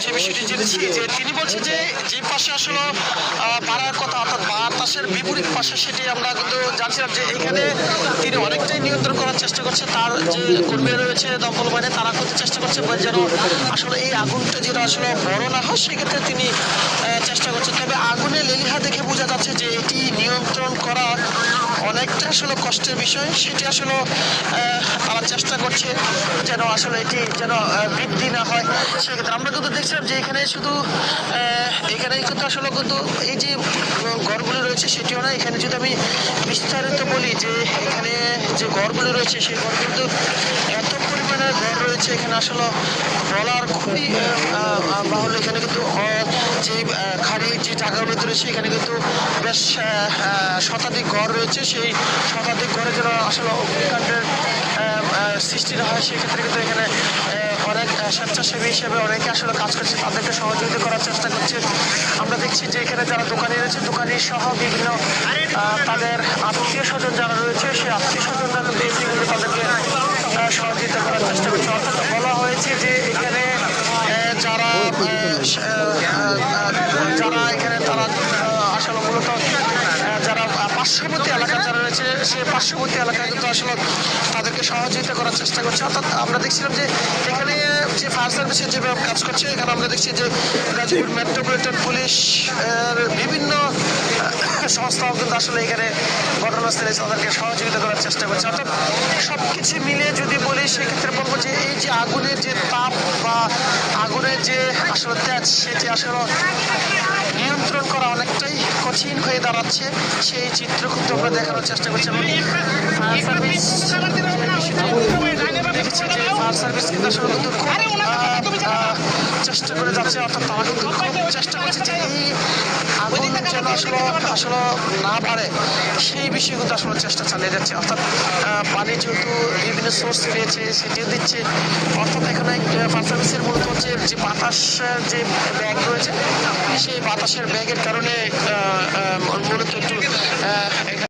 যে বিষয়টি জেনেছি যে তিনি বলছেন যে যে পাশে আসলে বাড়ার কথা অর্থাৎ বাতাসের বিপরীত পাশে সেটি আমরা কিন্তু জানছিলাম যে এখানে তিনি অনেকটাই নিয়ন্ত্রণ করার চেষ্টা করছে। তার যে কর্মীরা রয়েছে দমকল বাহিনী তারা করতে চেষ্টা করছে যেন আসলে এই আগুনটা যেন আসলে বড় না হয় সেক্ষেত্রে তিনি চেষ্টা করছেন। তবে আগুনে লেলিহা দেখে বোঝা যাচ্ছে যে এটি নিয়ন্ত্রণ করা অনেকটা আসলে কষ্টের বিষয়। সেটি আসলে তারা চেষ্টা করছে যেন আসলে এটি যেন বৃদ্ধি না হয়। সেক্ষেত্রে আমরা কিন্তু দেখছিলাম যে এখানে শুধু এখানে কিন্তু আসলে কিন্তু এই যে ঘরগুলো রয়েছে সেটিও না, এখানে যদি আমি বিস্তারিত বলি যে এখানে যে ঘরগুলো রয়েছে সেই ঘর কিন্তু এত পরিমাণের ঘর রয়েছে এখানে আসলে বলার খুবই বাহুল্য। এখানে কিন্তু যে খালি যে জায়গাগুলো রয়েছে এখানে কিন্তু বেশ শতাধিক ঘর রয়েছে। সেই শতাধিক ঘরে যেন আসলে অগ্নিকাণ্ডের সৃষ্টি না হয় সেক্ষেত্রে কিন্তু এখানে অনেক স্বেচ্ছাসেবী হিসেবে অনেকে আসলে কাজ করছে, তাদেরকে সহযোগিতা করার চেষ্টা করছে। আমরা দেখছি যে এখানে যারা দোকানি রয়েছে দোকানি সহ বিভিন্ন তাদের আত্মীয় স্বজন যারা রয়েছে সেই আত্মীয় স্বজনরা কিন্তু তাদেরকে সহযোগিতা করার চেষ্টা করছে। অর্থাৎ বলা হয়েছে যে এখানে যারা যারা এখানে তারা আসলে মূলত যারা পার্শ্ববর্তী এলাকা যারা রয়েছে সেই পার্শ্ববর্তী এলাকায় কিন্তু আসলে তাদেরকে সহযোগিতা করার চেষ্টা করছে। অর্থাৎ আমরা দেখছিলাম যে এখানে যে ফায়ার সার্ভিসের যেভাবে কাজ করছে এখানে আমরা দেখছি যে গাজীপুর মেট্রোপলিটন পুলিশ বিভিন্ন সংস্থাও কিন্তু আসলে এখানে ঘটনাস্থলে তাদেরকে সহযোগিতা করার চেষ্টা করছে। অর্থাৎ সব কিছু মিলিয়ে যদি বলি সেক্ষেত্রে বলবো যে এই যে আগুনের যে তাপ বা আগুনের যে আসলে তেজ সেটি আসলে নিয়ন্ত্রণ করা অনেকটাই কঠিন হয়ে দাঁড়াচ্ছে। সেই চিত্র কিন্তু আমরা দেখানোর চেষ্টা করছি এবং ফায়ার সার্ভিস দেখছি যে ফায়ার সার্ভিস কিন্তু আসলে কিন্তু চেষ্টা করে যাচ্ছে। অর্থাৎ তারা কিন্তু খুব চেষ্টা করছে যে এই আগুন যেন আসলে আসলে না বাড়ে সেই বিষয়ে কিন্তু আসলে চেষ্টা চালিয়ে যাচ্ছে। অর্থাৎ পানি যেহেতু বিভিন্ন সোর্স পেয়েছে সেটিও দিচ্ছে। অর্থাৎ এখানে ফায়ার সার্ভিসের মূলত হচ্ছে যে বাতাসের যে ব্যাগ রয়েছে সেই বাতাসের ব্যাগের কারণে মূলত একটু